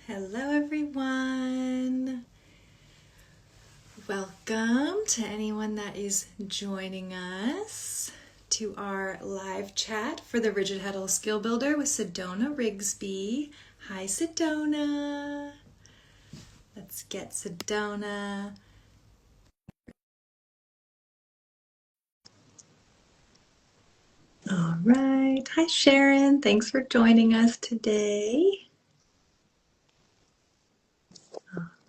Hello everyone. Welcome to anyone that is joining us to our live chat for the Rigid Heddle Skill Builder with Sedona Rigsby. Hi Sedona. Let's get Sedona. All right. Hi Sharon. Thanks for joining us today.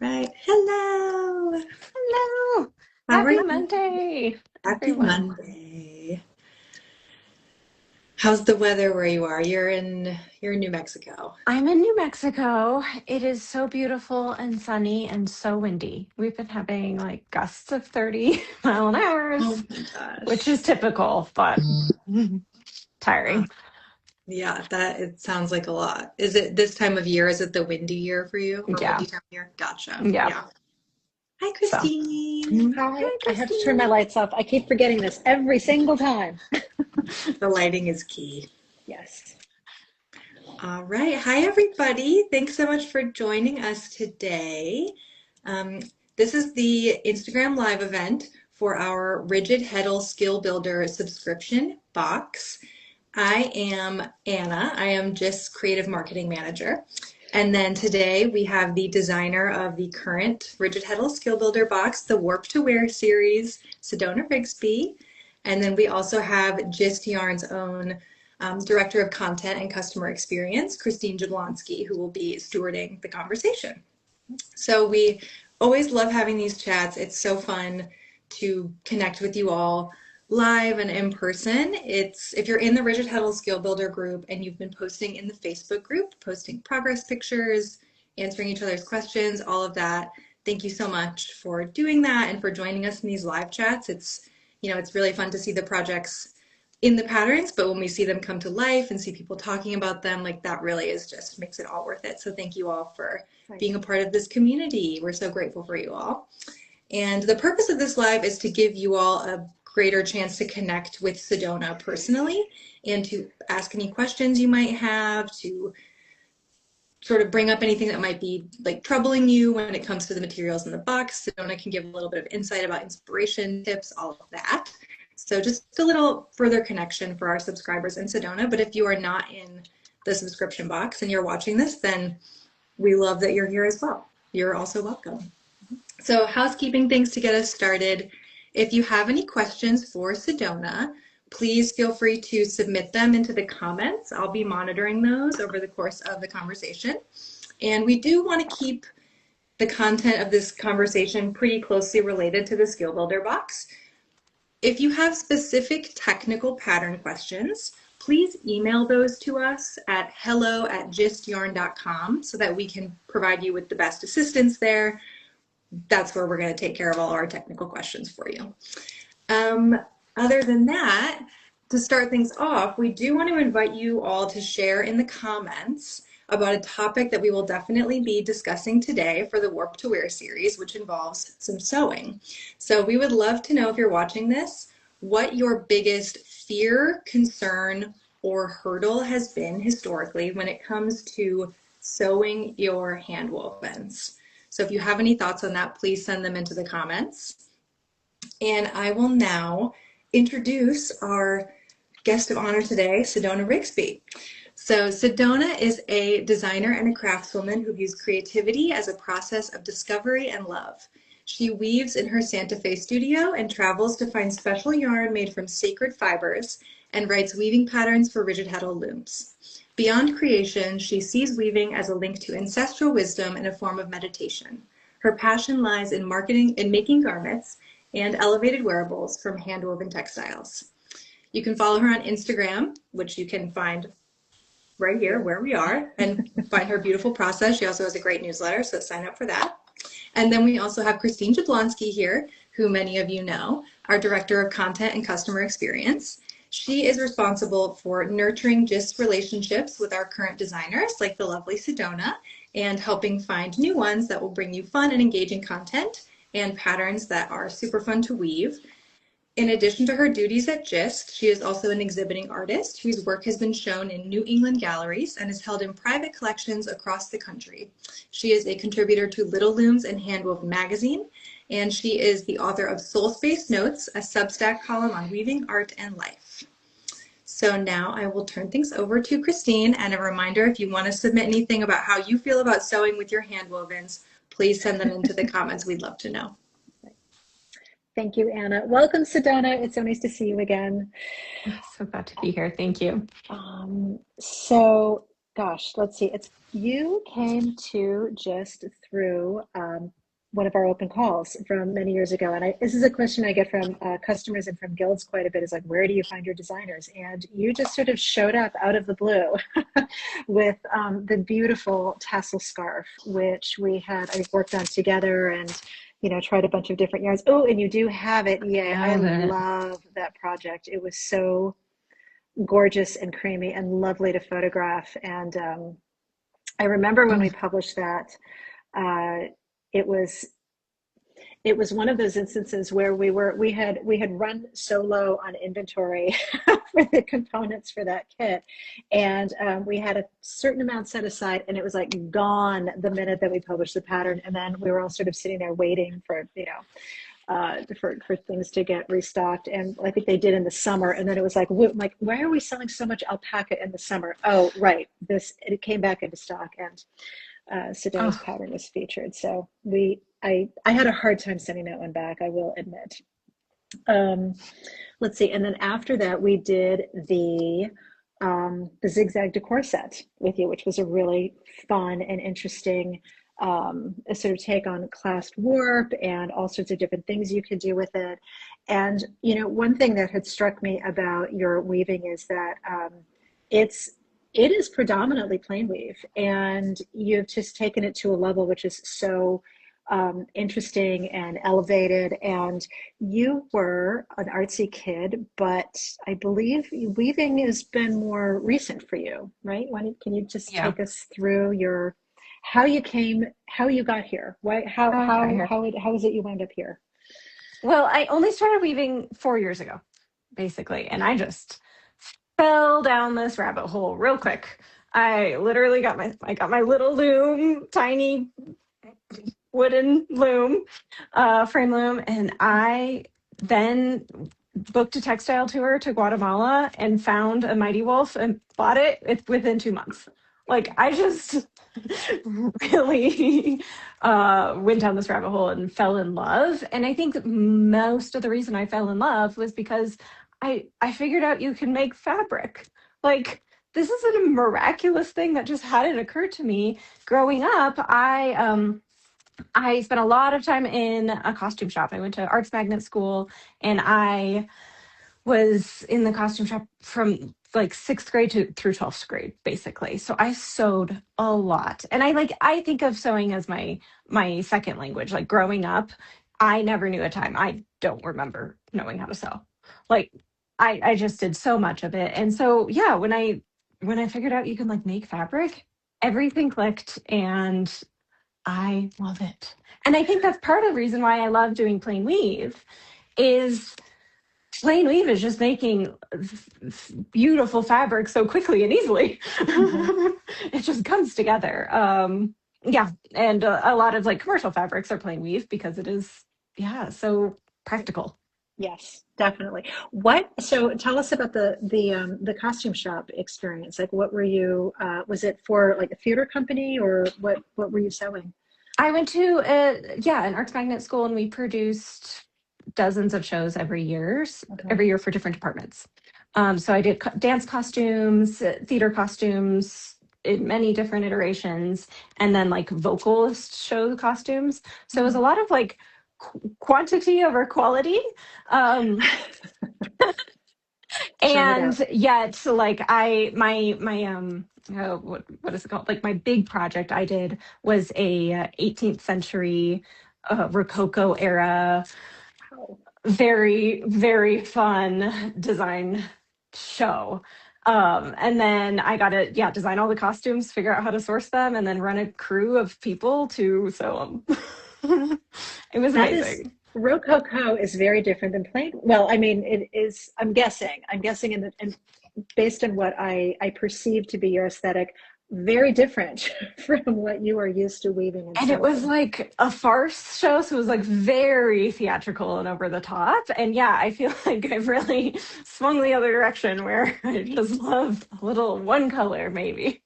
Right. Hello. Hello. How are Happy you? Monday, Happy everyone. Monday. How's the weather where you are? You're in New Mexico. I'm in New Mexico. It is so beautiful and sunny and so windy. We've been having like gusts of 30 mile an hour, Oh my which gosh. is typical, but Uh, tiring. yeah, that it sounds like a lot. Is it this time of year? Is it the windy year for you or Yeah. windy time of year? Gotcha. Yeah. Yeah. Hi, So, Christine. Hi, hi, I have to turn my Christine. lights off. I keep forgetting this every single time. The lighting is key. Yes. All right. Hi, everybody. Thanks so much for joining us today. Um, this is the Instagram live event for our Rigid Heddle Skill Builder subscription box. I am Anna. I am just creative marketing manager. And then today we have the designer of the current Rigid Heddle Skill Builder box, the Warp to Wear series, Sedona Rigsby. And then we also have Gist Yarn's own Director of Content and Customer Experience, Christine Jablonski, who will be stewarding the conversation. So we always love having these chats. It's so fun to connect with you all live and in person. It's if you're in the Rigid Heddle Skill Builder group and you've been posting in the Facebook group, posting progress pictures, answering each other's questions, all of that. Thank you so much for doing that and for joining us in these live chats. It's really fun to see the projects in the patterns, but when we see them come to life and see people talking about them, like that really is just makes it all worth it. So thank you all for being a part of this community. We're so grateful for you all. And the purpose of this live is to give you all a greater chance to connect with Sedona personally and to ask any questions you might have, to sort of bring up anything that might be like troubling you when it comes to the materials in the box. Sedona can give a little bit of insight about inspiration, tips, all of that. So just a little further connection for our subscribers in Sedona. But if you are not in the subscription box and you're watching this, then we love that you're here as well. You're also welcome. So housekeeping things to get us started. If you have any questions for Sedona, please feel free to submit them into the comments. I'll be monitoring those over the course of the conversation. And we do want to keep the content of this conversation pretty closely related to the Skill Builder box. If you have specific technical pattern questions, please email those to us at hello@gistyarn.com so that we can provide you with the best assistance there. That's where we're going to take care of all our technical questions for you. Other than that, to start things off, we do want to invite you all to share in the comments about a topic that we will definitely be discussing today for the Warp to Wear series, which involves some sewing. So we would love to know, if you're watching this, what your biggest fear, concern, or hurdle has been historically when it comes to sewing your handwovens. So if you have any thoughts on that, please send them into the comments. And I will now introduce our guest of honor today, Sedona Rigsby. So Sedona is a designer and a craftswoman who views creativity as a process of discovery and love. She weaves in her Santa Fe studio and travels to find special yarn made from sacred fibers and writes weaving patterns for rigid heddle looms. Beyond creation, she sees weaving as a link to ancestral wisdom and a form of meditation. Her passion lies in making garments and elevated wearables from handwoven textiles. You can follow her on Instagram, which you can find right here where we are, and find her beautiful process. She also has a great newsletter, so sign up for that. And then we also have Christine Jablonski here, who many of you know, our Director of Content and Customer Experience. She is responsible for nurturing GIST relationships with our current designers, like the lovely Sedona, and helping find new ones that will bring you fun and engaging content and patterns that are super fun to weave. In addition to her duties at GIST, she is also an exhibiting artist whose work has been shown in New England galleries and is held in private collections across the country. She is a contributor to Little Looms and Handwoven magazine, and she is the author of Soul Space Notes, a Substack column on weaving, art, and life. So now I will turn things over to Christine, and a reminder, if you want to submit anything about how you feel about sewing with your handwovens, please send them into the comments. We'd love to know. Thank you, Anna. Welcome, Sedona. It's so nice to see you again. So glad to be here. Thank you. So, gosh, let's see. You came to just through one of our open calls from many years ago. And this is a question I get from customers and from guilds quite a bit, is like, where do you find your designers? And you just sort of showed up out of the blue with the beautiful tassel scarf, which I worked on together and, tried a bunch of different yarns. Oh, and you do have it. Yeah, I love that project. It was so gorgeous and creamy and lovely to photograph. And I remember when we published that, it was one of those instances where we had run so low on inventory for the components for that kit, and we had a certain amount set aside, and it was like gone the minute that we published the pattern, and then we were all sort of sitting there waiting for for things to get restocked. And I think they did in the summer, and then it was like, why are we selling so much alpaca in the summer? Oh, right, it came back into stock, and Sedona's pattern was featured. So I had a hard time sending that one back, I will admit. Let's see, and then after that we did the zigzag decor set with you, which was a really fun and interesting sort of take on clasped warp and all sorts of different things you could do with it. And one thing that had struck me about your weaving is that it is predominantly plain weave, and you've just taken it to a level which is so interesting and elevated. And you were an artsy kid, but I believe weaving has been more recent for you, right? Can you just take us through how you got here? How is it you wound up here? Well, I only started weaving 4 years ago, basically, and I just fell down this rabbit hole real quick. I literally got my little loom, tiny wooden loom, frame loom, and I then booked a textile tour to Guatemala and found a Mighty Wolf and bought it within 2 months. Like, I just really went down this rabbit hole and fell in love. And I think most of the reason I fell in love was because I figured out you can make fabric. Like, this is a miraculous thing that just hadn't occurred to me. Growing up, I spent a lot of time in a costume shop. I went to arts magnet school, and I was in the costume shop from like 6th grade through 12th grade, basically. So I sewed a lot. And I think of sewing as my second language. Like, growing up, I never knew a time I don't remember knowing how to sew. Like, I just did so much of it. And so, yeah, when I figured out you can like make fabric, everything clicked, and I love it. And I think that's part of the reason why I love doing plain weave is plain weave is just making beautiful fabric so quickly and easily. It just comes together. Yeah. And a lot of like commercial fabrics are plain weave because it is, so practical. Yes, definitely. So tell us about the costume shop experience. Like, what were you, was it for like a theater company, or what were you sewing? I went to an arts magnet school, and we produced dozens of shows every year for different departments. So I did dance costumes, theater costumes in many different iterations, and then like vocalist show costumes. So it was a lot of like quantity over quality. And yet, like, what is it called? Like, my big project I did was a 18th century Rococo era, very, very fun design show. And then I got to design all the costumes, figure out how to source them, and then run a crew of people to sew them. It was amazing. Rococo is very different than plain. Well, I mean, it is. I'm guessing, and based on what I perceive to be your aesthetic, very different from what you are used to weaving and And it was sewing. like a farce show, so it was like very theatrical and over the top. And yeah, I feel like I've really swung the other direction where I just love a little one color, maybe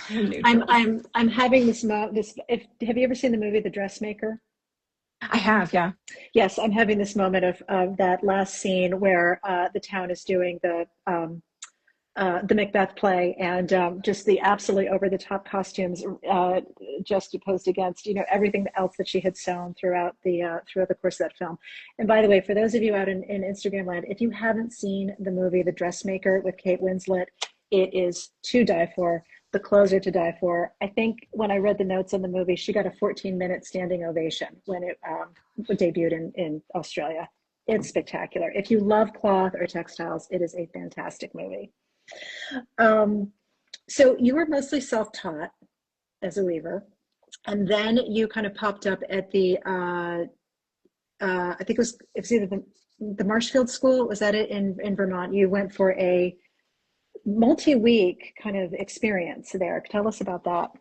I'm neutrals. I'm I'm having this. If have you ever seen the movie The Dressmaker? I have, yeah. Yes, I'm having this moment of that last scene where the town is doing the Macbeth play, and just the absolutely over the top costumes, just opposed against everything else that she had sewn throughout the course of that film. And by the way, for those of you out in Instagram land, if you haven't seen the movie The Dressmaker with Kate Winslet, it is to die for. The clothes are to die for. I think when I read the notes on the movie, she got a 14-minute standing ovation when it debuted in Australia. It's spectacular. If you love cloth or textiles, it is a fantastic movie. Um, so you were mostly self-taught as a weaver, and then you kind of popped up at the I think it was either the Marshfield School. Was that it in Vermont? You went for a multi-week kind of experience there. Tell us about that.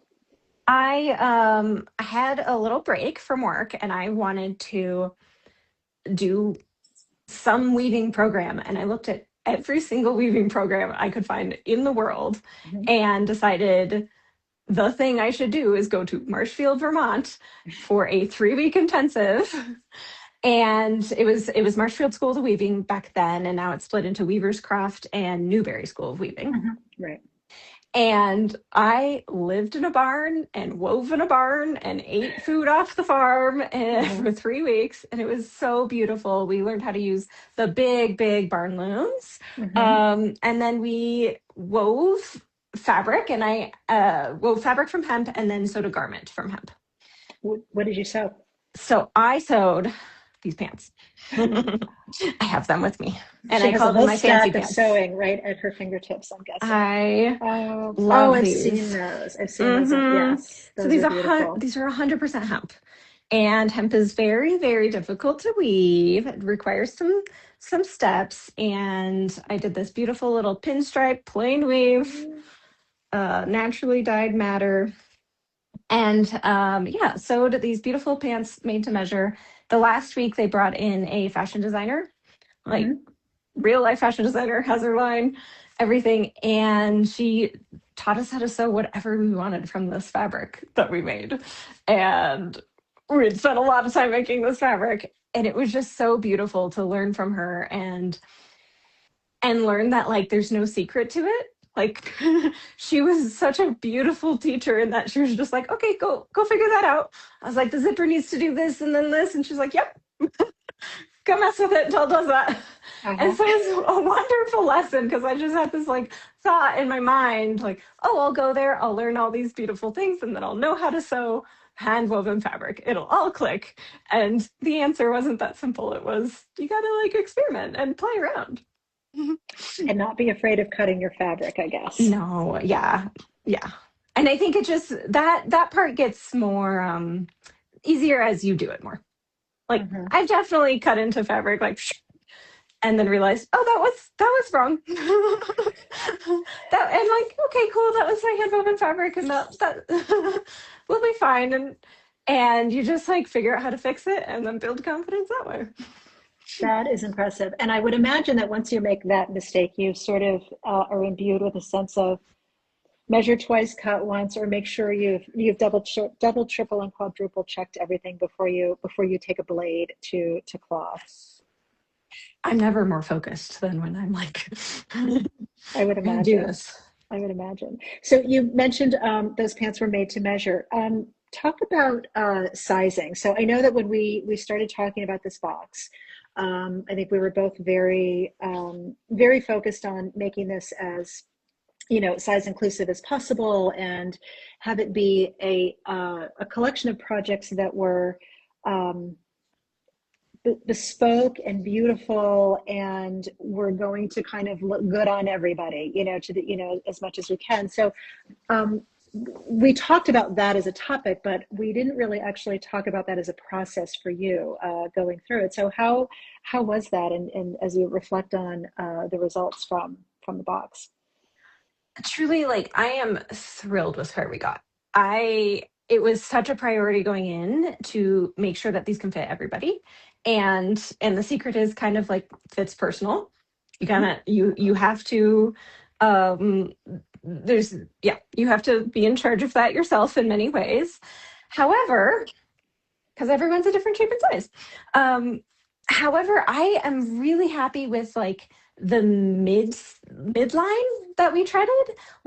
I had a little break from work and I wanted to do some weaving program, and I looked at every single weaving program I could find in the world Mhm. and decided the thing I should do is go to Marshfield, Vermont for a 3-week intensive. And it was Marshfield School of Weaving back then, and now it's split into Weaver's Craft and Newberry School of Weaving. Mhm. Right. And I lived in a barn and wove in a barn and ate food off the farm for Mhm. 3 weeks. And it was so beautiful. We learned how to use the big, big barn looms. Mhm. And then we wove fabric, and I wove fabric from hemp and then sewed a garment from hemp. What did you sew? So I sewed these pants. I have them with me. And She I has a call them whole my fancy stack of pants. sewing right at her fingertips, I'm guessing. I Oh, love I've seen these. those. I've seen those. Hmm. Yes, So those are beautiful. these are 100% hemp, and hemp is very, very difficult to weave. It requires some steps, and I did this beautiful little pinstripe plain weave, naturally dyed matter, and yeah, sewed these beautiful pants made to measure. The last week they brought in a fashion designer, like Hmm. real life fashion designer, has her line, everything. And she taught us how to sew whatever we wanted from this fabric that we made. And we'd spent a lot of time making this fabric. And it was just so beautiful to learn from her and learn that like there's no secret to it. Like she was such a beautiful teacher in that she was just like, okay, go figure that out. I was like, the zipper needs to do this and then this. And she's like, yep, go mess with it until it does that. And Uh-huh. so it's a wonderful lesson because I just had this like thought in my mind, like, oh, I'll go there, I'll learn all these beautiful things, and then I'll know how to sew hand woven fabric. It'll all click. And the answer wasn't that simple. It was you gotta like experiment and play around. And not be afraid of cutting your fabric, I guess. No, yeah, yeah. And I think it just that part gets more easier as you do it more. Like Hmm. I've definitely cut into fabric like and then realized, oh, that was wrong. That and like, okay, cool, that was my hand woven fabric, and that will be fine. And you just like figure out how to fix it, and then build confidence that way. That is impressive. And I would imagine that once you make that mistake, you sort of are imbued with a sense of measure twice, cut once, or make sure you've double, triple, and quadruple checked everything before you take a blade to cloth. I'm never more focused than when I'm like, I would gonna do imagine. this. I would imagine. So you mentioned those pants were made to measure. Talk about sizing. So I know that when we started talking about this box, I think we were both very focused on making this as size inclusive as possible and have it be a collection of projects that were um, bespoke and beautiful, and we're going to kind of look good on everybody, to the as much as we can. So, um, we talked about that as a topic, but we didn't really actually talk about that as a process for you going through it. So how was that? And as you reflect on the results from the box. Truly, like, I am thrilled with where we got. It was such a priority going in to make sure that these can fit everybody. And the secret is kind of like fits personal. You kind of you have to um there's yeah, you have to be in charge of that yourself in many ways. However, because everyone's a different shape and size. However, I am really happy with like the midline that we treaded.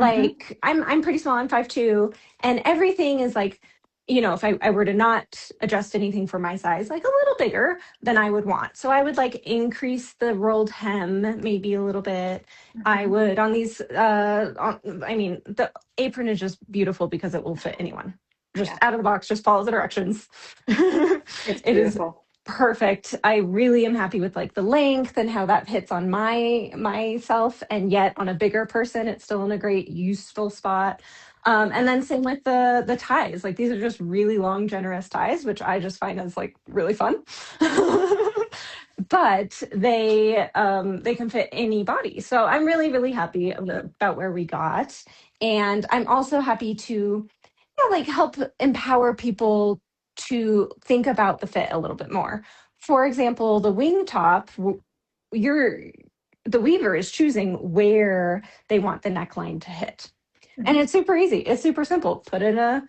Mm-hmm. Like I'm pretty small, I'm 5'2", and everything is like, if I were to not adjust anything for my size, like a little bigger than I would want. So I would like increase the rolled hem maybe a little bit. I Mm-hmm. would on these I mean, the apron is just beautiful because it will fit anyone. Just Yeah, out of the box, just follow the directions. it's It is beautiful. perfect. I really am happy with like the length and how that hits on myself, and yet on a bigger person, it's still in a great useful spot. And then same with the ties. Like these are just really long, generous ties, which I just find as like really fun. But they can fit any body. So I'm really, really happy about where we got. And I'm also happy to, like, help empower people to think about the fit a little bit more. For example, the wing top, you're the weaver is choosing where they want the neckline to hit. And Mm-hmm. it's super easy. It's super simple. Put in a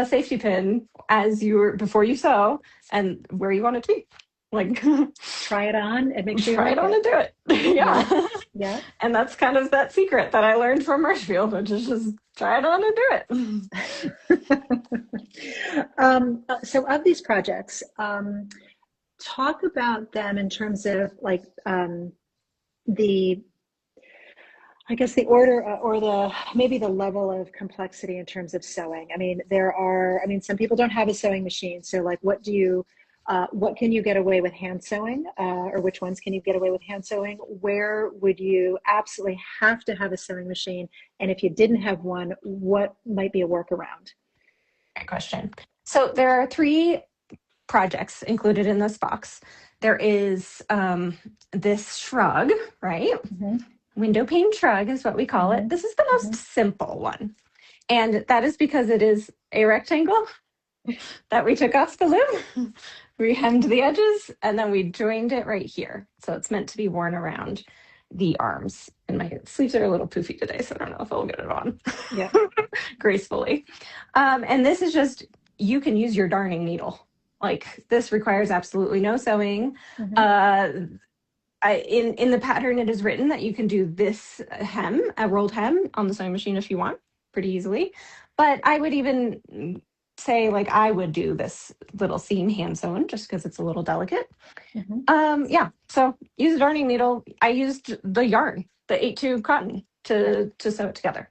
safety pin as before you sew and where you want it to be. Like Try it on and make sure you try it like on it. and do it. Yep. Yeah. Yep. And that's kind of that secret that I learned from Marshfield, which is just try it on and do it. So of these projects, talk about them in terms of like the, I guess the order or the maybe the level of complexity in terms of sewing. I mean, some people don't have a sewing machine. So like, what can you get away with hand sewing? Or which ones can you get away with hand sewing? Where would you absolutely have to have a sewing machine? And if you didn't have one, what might be a workaround? Great question. So there are three projects included in this box. There is this shrug, right? Mm-hmm. Window pane shrug is what we call it. Mm-hmm. This is the most Mm-hmm. simple one. And that is because it is a rectangle that we took off the loom. We hemmed the edges and then we joined it right here. So it's meant to be worn around the arms. And my sleeves are a little poofy today, so I don't know if I'll get it on Yeah. gracefully. And this is just, you can use your darning needle. Like this requires absolutely no sewing. Mm-hmm. Uh, in the pattern, it is written that you can do this hem, a rolled hem, on the sewing machine if you want, pretty easily. But I would even say, like, I would do this little seam hand sewn just because it's a little delicate. Mm-hmm. Yeah. So use a darning needle. I used the yarn, the 8-2 cotton, Yeah. to sew it together.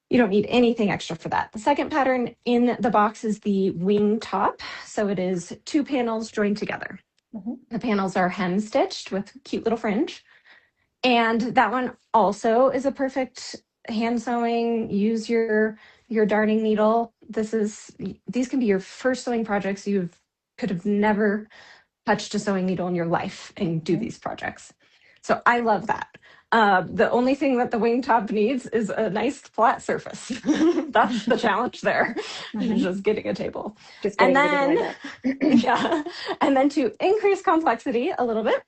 You don't need anything extra for that. The second pattern in the box is the wing top. So it is two panels joined together. Mm-hmm. The panels are hem stitched with cute little fringe. And that one also is a perfect hand sewing. Use your darning needle. These can be your first sewing projects. You could have never touched a sewing needle in your life and do Mm-hmm. these projects. So I love that. The only thing that the wing top needs is a nice flat surface. That's the challenge there, Mm-hmm. just getting a table. Just And getting everything then, lined up. yeah, and then to increase complexity a little bit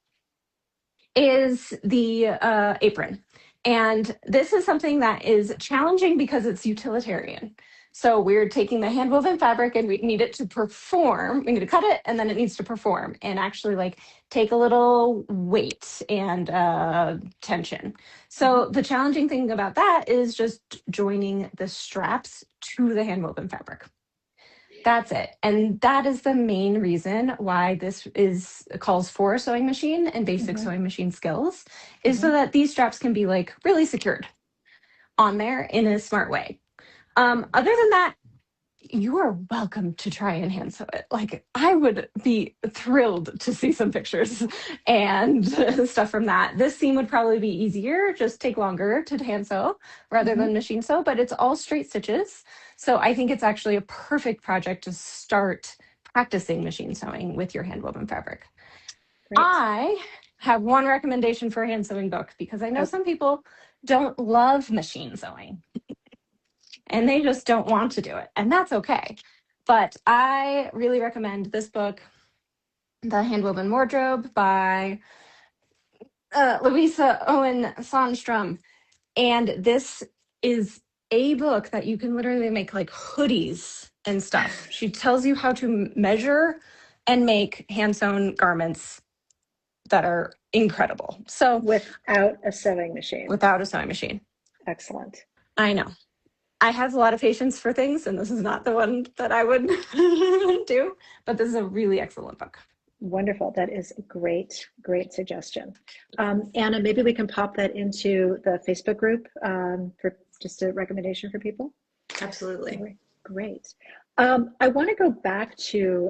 is the apron. And this is something that is challenging because it's utilitarian. So we're taking the handwoven fabric and we need it to perform. We need to cut it and then it needs to perform and actually like take a little weight and tension. Mm-hmm. So the challenging thing about that is just joining the straps to the handwoven fabric. That's it. And that is the main reason why this is calls for a sewing machine and basic Mm-hmm. sewing machine skills, is Mm-hmm. so that these straps can be like really secured on there in a smart way. Other than that, you are welcome to try and hand sew it. Like, I would be thrilled to see some pictures and stuff from that. This seam would probably be easier, just take longer to hand sew rather Hmm. than machine sew, but it's all straight stitches. So I think it's actually a perfect project to start practicing machine sewing with your hand woven fabric. Great. I have one recommendation for a hand sewing book because I know Oh, some people don't love machine sewing and they just don't want to do it, and that's okay. But I really recommend this book, The Handwoven Wardrobe by Louisa Owen Sandstrom. And this is a book that you can literally make like hoodies and stuff. She tells you how to measure and make hand sewn garments that are incredible. So, without a sewing machine. without a sewing machine. Excellent. I know. I have a lot of patience for things, and this is not the one that I would do, but this is a really excellent book. Wonderful. That is a great, great suggestion. Anna, maybe we can pop that into the Facebook group for just a recommendation for people. Absolutely. Great. I want to go back to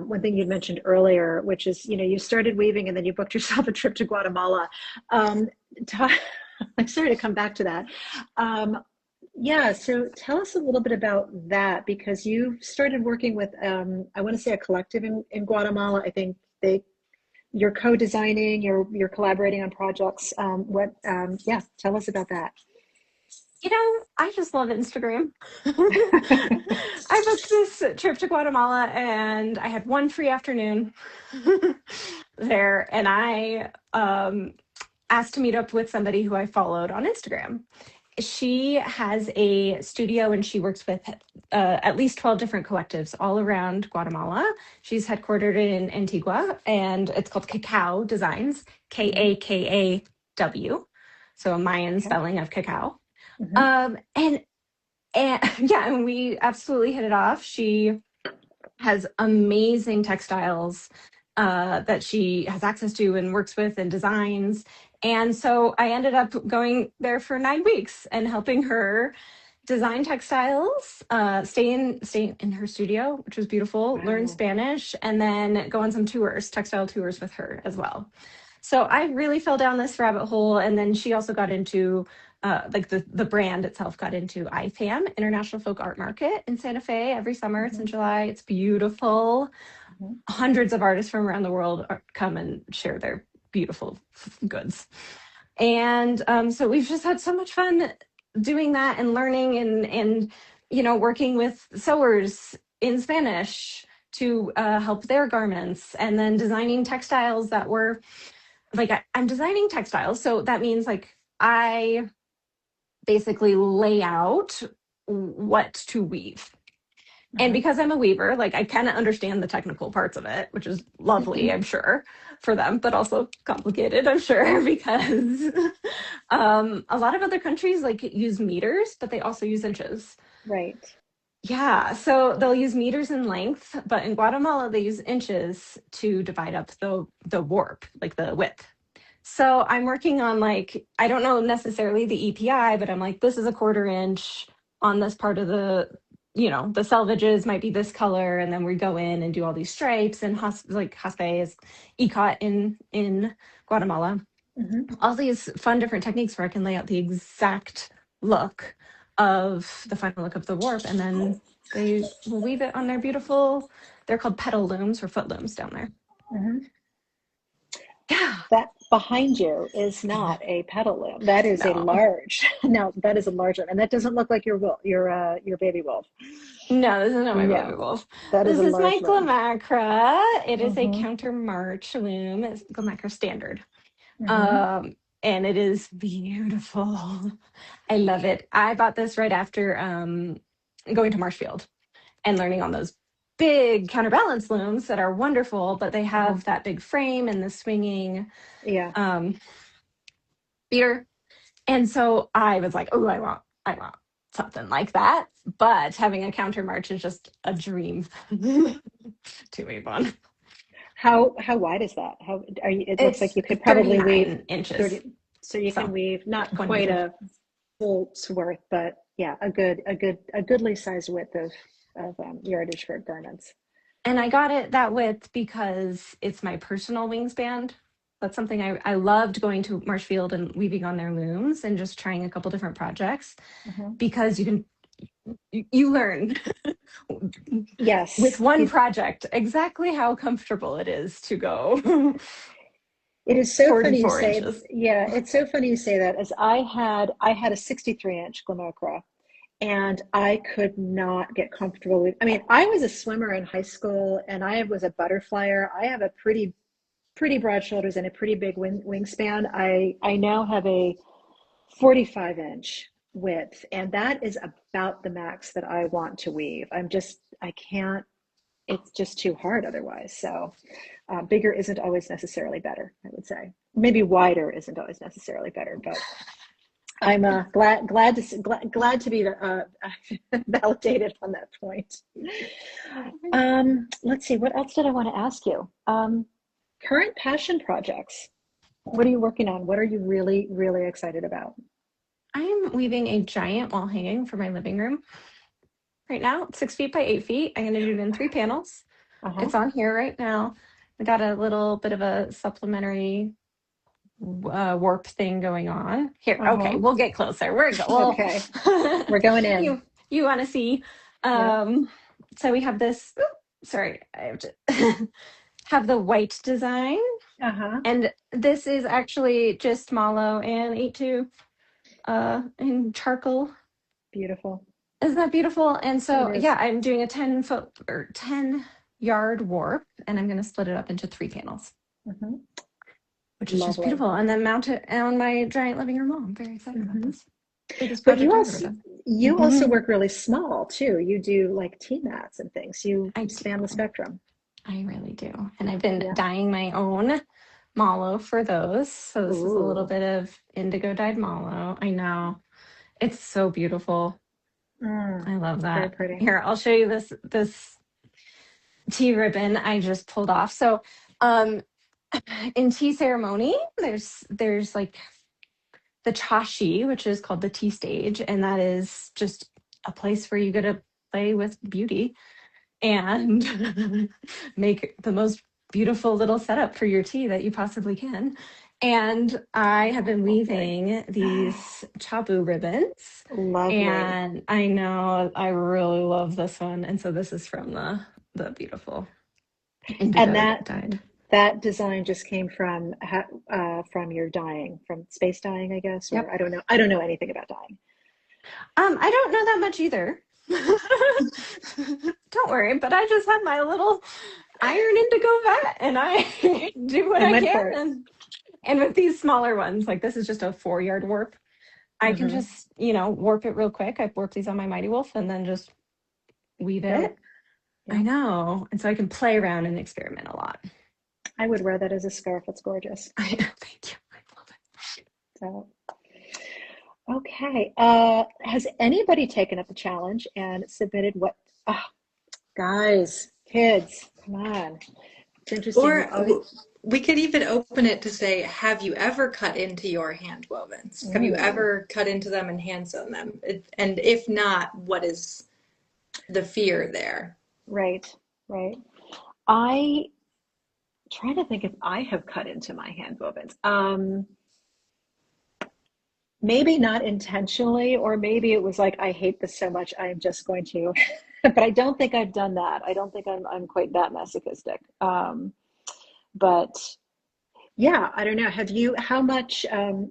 one thing you'd mentioned earlier, which is, you started weaving and then you booked yourself a trip to Guatemala. Ta- I'm sorry to come back to that. Yeah, so tell us a little bit about that because you started working with, I want to say a collective in Guatemala. I think you're co-designing, you're collaborating on projects. Yeah, tell us about that. I just love Instagram. I booked this trip to Guatemala and I had one free afternoon there, and I asked to meet up with somebody who I followed on Instagram. She has a studio and she works with at least 12 different collectives all around Guatemala. She's headquartered in Antigua and it's called Cacao Designs, Kakaw. So a Mayan Okay. spelling of cacao. Hmm. And yeah, and we absolutely hit it off. She has amazing textiles that she has access to and works with and designs. And so I ended up going there for 9 weeks and helping her design textiles, stay in her studio, which was beautiful, learn Wow. Spanish, and then go on some tours, textile tours with her as well. So I really fell down this rabbit hole, and then she also got into like the brand itself got into IFAM, International Folk Art Market in Santa Fe every summer. It's in Hmm. July. It's beautiful. Hmm. Hundreds of artists from around the world come and share their beautiful goods. And so we've just had so much fun doing that and learning and working with sewers in Spanish to help their garments, and then designing textiles that were like I'm designing textiles, so that means like I basically lay out what to weave. And Uh-huh. because I'm a weaver, like I kind of understand the technical parts of it, which is lovely, I'm sure, for them, but also complicated, I'm sure, because a lot of other countries like use meters, but they also use inches. Right. Yeah, so they'll use meters in length, but in Guatemala they use inches to divide up the warp, like the width. So I'm working on like, I don't know necessarily the EPI, but I'm like, this is a 1/4 inch on this part of the selvages might be this color. And then we go in and do all these stripes and like haspe is ikat in Guatemala. Hmm. All these fun different techniques where I can lay out the exact look of the final look of the warp. And then they will weave it on their beautiful, they're called petal looms or foot looms down there. Hmm. Yeah. That behind you is not a petal loom. That is a No. large. No, that is a large one, and that doesn't look like your baby wolf. No, this is not my baby No, wolf. that is This a is my large loom. Glamacra. It is a Hmm. counter march loom. It's Glamacra standard. Hmm. Um, and it is beautiful. I love it. I bought this right after going to Marshfield and learning on those big counterbalance looms that are wonderful, but they Uh-huh. have that big frame and the swinging Yeah. um, beater. And so I was like, oh, I want something like that. But having a counter march is just a dream to weave on. How wide is that? How are you? It looks like It's you could probably weave 39 inches. 30, so you can So weave not 1 quite meter. a full's worth, but yeah, a goodly sized width yardage for garments. And I got it that width because it's my personal wingspan. That's something I loved, going to Marshfield and weaving on their looms and just trying a couple different projects, Mm-hmm. because you learn with Yes, one project exactly how comfortable it is to go it is so funny you 44 say. inches. Yeah, it's so funny you say that. As I had a 63-inch Glamocra, and I could not get comfortable with. I mean, I was a swimmer in high school, and I was a butterflyer. I have a pretty broad shoulders and a pretty big wingspan. I now have a 45-inch width, and that is about the max that I want to weave. I can't. It's just too hard otherwise. So bigger isn't always necessarily better, I would say. Maybe wider isn't always necessarily better, but I'm glad to be validated on that point. Let's see, what else did I want to ask you? Current passion projects. What are you working on? What are you really, really excited about? I'm weaving a giant wall hanging for my living room right now. It's 6 feet by 8 feet. I'm going to do it in 3 panels. Uh-huh. It's on here right now. I got a little bit of a supplementary warp thing going on here. Okay, Uh-huh. we'll get closer. We're go. Okay. Well, We're going in. you want to see? Yeah. So we have this. Sorry, I have to have the white design, Uh-huh. and this is actually just mallow and 8-2 in charcoal. Beautiful. Isn't that beautiful? And It so, is. yeah, I'm doing a 10-foot or 10-yard warp, and I'm going to split it up into 3 panels, Hmm. which is just Lovely. beautiful. And then mount it on my giant living room wall. I'm very excited about Hmm. this. Biggest But project I've ever done. you also work really small too. You do like tea mats and things. You I span the do. spectrum. I really do. And I've been Yeah. dyeing my own mallow for those. So this is a little Ooh. bit of indigo dyed mallow. I know. It's so beautiful. Mm, I love very that. pretty. Here, I'll show you this tea ribbon I just pulled off. So um in tea ceremony, there's like the chashi, which is called the tea stage, and that is just a place where you get to play with beauty and make the most beautiful little setup for your tea that you possibly can. And I have been Lovely. weaving these chabu ribbons, Lovely. and I know I really love this one. And so this is from the beautiful And indigo dyed. that design just came from your dyeing, from space dyeing, I guess, or Yep. I don't know. I don't know anything about dyeing. I don't know that much either. Don't worry, but I just had my little iron indigo vat, and I do what And I went can. for it. And with these smaller ones, like this is just a 4-yard warp. I can Hmm. just, warp it real quick. I warp these on my Mighty Wolf and then just weave Go. it. I Yeah. know. And so I can play around and experiment a lot. I would wear that as a scarf. It's gorgeous. Thank you. I love it. So, okay. Has anybody taken up the challenge and submitted what? Oh, guys, kids, come on. It's interesting. Or we could even open it to say, have you ever cut into your hand wovens? Have you Mm, ever cut into them and hand sewn them? And if not, what is the fear there? right, right. I trying to think if I have cut into my hand wovens. Maybe not intentionally, or maybe it was like, I hate this so much, I am just going to. But I don't think I've done that. I don't think I'm quite that masochistic. But yeah, I don't know. Have you, how much,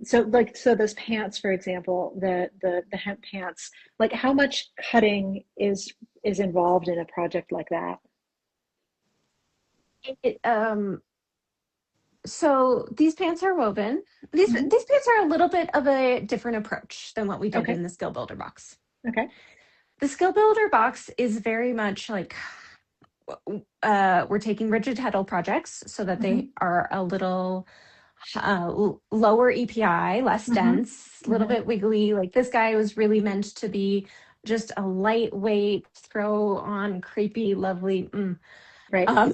so those pants, for example, the hemp pants, like how much cutting is involved in a project like that? It, so these pants are woven. These Hmm. pants are a little bit of a different approach than what we did Okay. in the Skill Builder box. Okay. The Skill Builder box is very much like we're taking rigid heddle projects so that they Hmm. are a little lower EPI, less Hmm. dense, a little Hmm. bit wiggly. Like this guy was really meant to be just a lightweight, throw on crepey, lovely. Right. Um,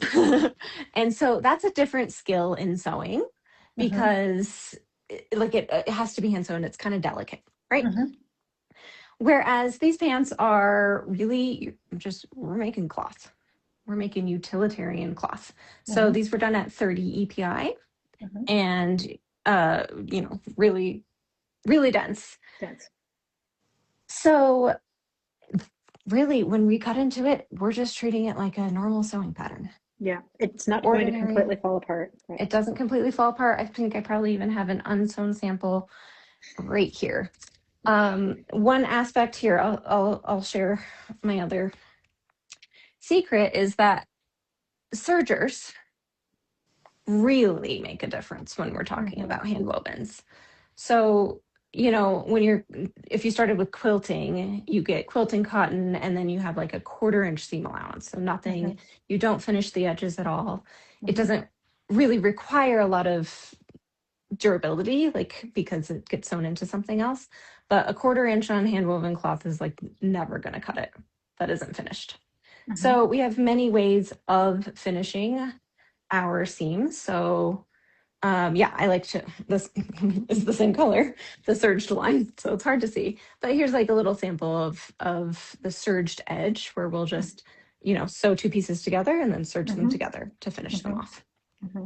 and so that's a different skill in sewing Hmm. because it has to be hand sewn. It's kind of delicate, right? Hmm. Whereas these pants are really just, we're making cloth. We're making utilitarian cloth. So Mm-hmm. these were done at 30 EPI Mm-hmm. and, really, really dense. Dense. So really, when we cut into it, we're just treating it like a normal sewing pattern. Yeah, it's not going to Ordinary. completely fall apart. Right. It doesn't completely fall apart. I think I probably even have an unsewn sample right here. One aspect here, I'll share my other secret is that sergers really make a difference when we're talking Mm-hmm. about handwovens. So, if you started with quilting, you get quilting cotton and then you have like a 1/4 inch seam allowance. So Mm-hmm. nothing, you don't finish the edges at all. It Mm-hmm. doesn't really require a lot of durability, like because it gets sewn into something else. But a 1/4 inch on handwoven cloth is like never going to cut it. That isn't finished. Mm-hmm. So we have many ways of finishing our seams. So I like to, this is the same color, the serged line. So it's hard to see, but here's like a little sample of the serged edge where we'll just, sew 2 pieces together and then serge them Mm-hmm. together to finish them Mm-hmm. off. Mm-hmm.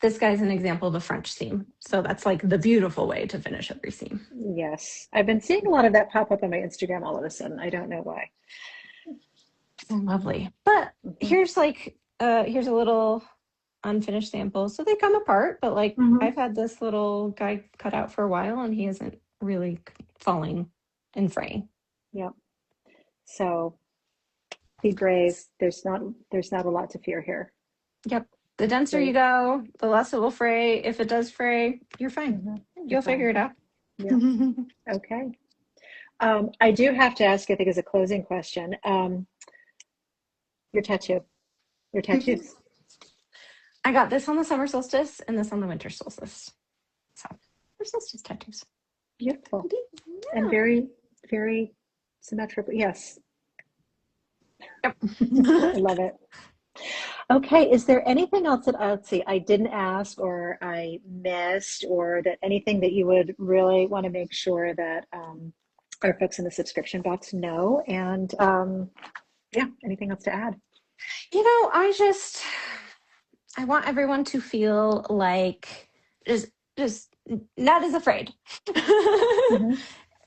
This guy's an example of a French seam. So that's like the beautiful way to finish every seam. Yes, I've been seeing a lot of that pop up on my Instagram all of a sudden. I don't know why. Lovely. But Mm-hmm. here's a little unfinished sample. So they come apart, but like Mm-hmm. I've had this little guy cut out for a while and he isn't really falling and fraying. Yeah. So be brave. There's not a lot to fear here. Yep. The denser you Great. go, the less it will fray. If it does fray, you're fine. Mm-hmm. You're You'll fine. figure it out. Yeah. Okay. I do have to ask, I think, as a closing question, your tattoo, your tattoos. I got this on the summer solstice and this on the winter solstice. So, summer solstice tattoos. Beautiful and Yeah. very, very symmetrical. Yes, Yep. I love it. Okay, is there anything else that let's see, I didn't ask or I missed, or that anything that you would really want to make sure that our folks in the subscription box know? And yeah, anything else to add? I want everyone to feel like just not as afraid. Hmm.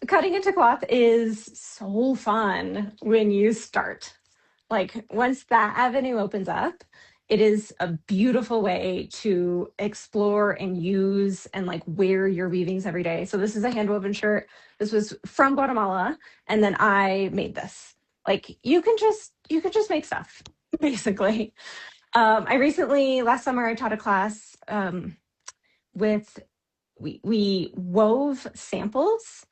Cutting into cloth is so fun when you start. Like once that avenue opens up, it is a beautiful way to explore and use and like wear your weavings every day. So this is a handwoven shirt. This was from Guatemala, and then I made this. Like you can just make stuff, basically. I recently last summer I taught a class with we wove samples,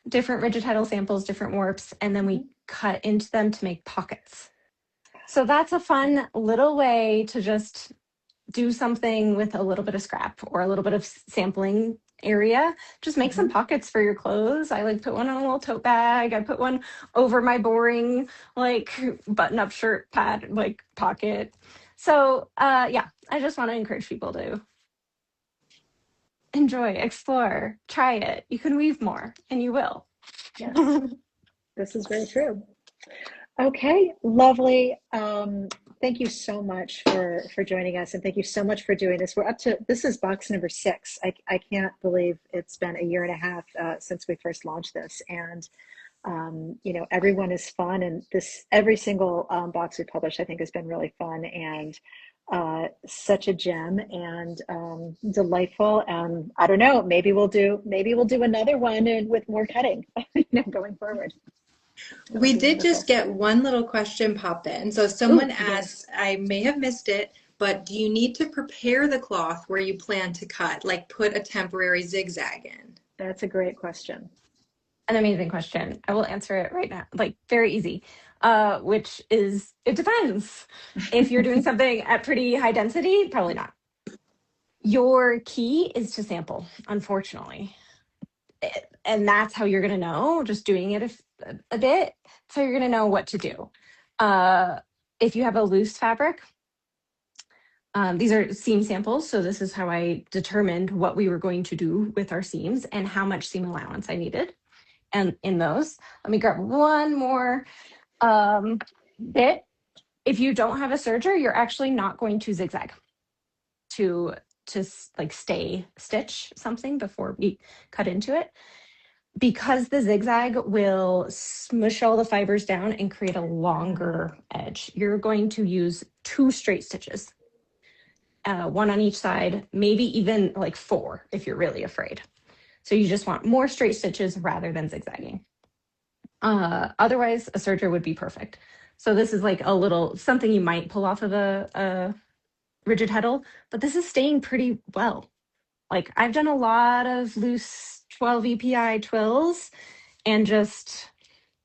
different rigid heddle samples, different warps, and then we Hmm. cut into them to make pockets. So that's a fun little way to just do something with a little bit of scrap or a little bit of sampling area. Just make some Hmm. pockets for your clothes. I like put one on a little tote bag. I put one over my boring like button up shirt pad like pocket. So I just want to encourage people to enjoy, explore, try it. You can weave more and you will. Yes, this is very true. Okay, lovely. Thank you so much for joining us, and thank you so much for doing this. We're up to this is box number 6. I can't believe it's been a year and a half since we first launched this, and everyone is fun, and this every single box we publish, I think, has been really fun and such a gem and delightful. And I don't know, maybe we'll do another one and with more cutting, going forward. That would We be did just wonderful. get one little question pop in. So Oh, someone yes, asked, I may have missed it, but do you need to prepare the cloth where you plan to cut, like put a temporary zigzag in? that's a great question. An amazing question. I will answer it right now, like very easy. Which is it depends. If you're doing something at pretty high density, probably not. Your key is to sample, unfortunately. And that's how you're going to know, just doing it a bit. So you're going to know what to do. If you have a loose fabric, these are seam samples. So this is how I determined what we were going to do with our seams and how much seam allowance I needed. and in those. Let me grab one more bit. If you don't have a serger, you're actually not going to zigzag to like stay stitch something before we cut into it, because the zigzag will smush all the fibers down and create a longer edge. You're going to use 2 straight stitches, one on each side, maybe even like 4 if you're really afraid. So you just want more straight stitches rather than zigzagging. Otherwise, a serger would be perfect. So this is like a little something you might pull off of a rigid heddle, but this is staying pretty well. Like I've done a lot of loose 12 EPI twills and just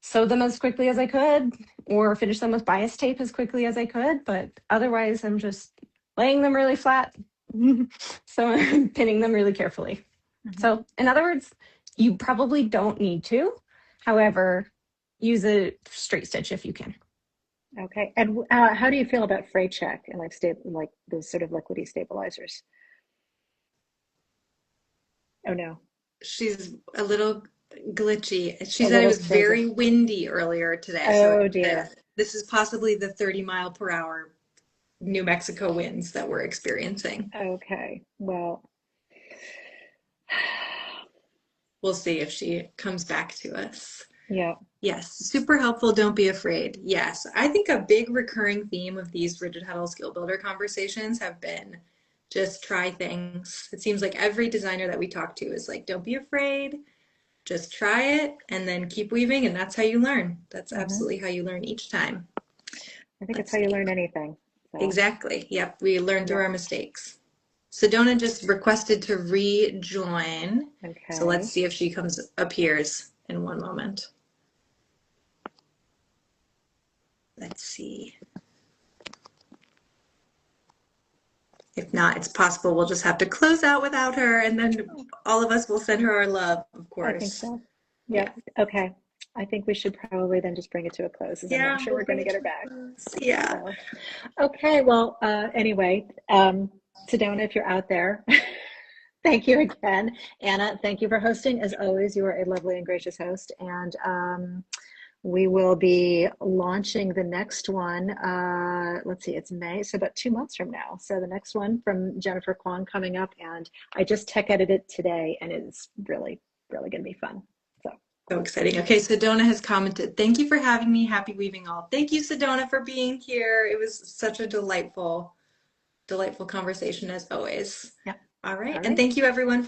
sewed them as quickly as I could or finish them with bias tape as quickly as I could. But otherwise, I'm just laying them really flat. So I'm pinning them really carefully. So in other words, you probably don't need to. However, use a straight stitch if you can. Okay. And how do you feel about fray check and like those sort of liquidy stabilizers? Oh no. She's a little glitchy. She A said it little was frizzy. very windy earlier today. So Oh dear. this is possibly the 30-mile-per-hour New Mexico winds that we're experiencing. Okay. Well, We'll see if she comes back to us. yeah. Yes, super helpful. Don't be afraid. Yes, I think a big recurring theme of these Rigid Heddle Skill Builder conversations have been just try things. It seems like every designer that we talk to is like, don't be afraid, just try it and then keep weaving, and that's how you learn. That's absolutely how you learn each time. I think it's Let's how you see. learn anything. So, Exactly. Yep, we learn through yeah. our mistakes. Sedona just requested to rejoin, so let's Okay. see if she appears in one moment. Let's see. If not, it's possible we'll just have to close out without her, and then all of us will send her our love, of I think course. so. Yeah. Yep. Okay. I think we should probably then just bring it to a close, as I'm Yeah, not sure we'll we're going bring to it get to her a back. close. Yeah. So, okay. Well, anyway, Sedona, if you're out there, thank you again. Anna, thank you for hosting. As always, you are a lovely and gracious host. And we will be launching the next one. Let's see, it's May, so about 2 months from now. So the next one from Jennifer Kwong coming up. And I just tech edited it today, and it's really, really going to be fun. So exciting. Okay, Sedona has commented, thank you for having me. Happy weaving all. Thank you, Sedona, for being here. It was such a delightful conversation as always. Yeah. All right. All And right. thank you everyone for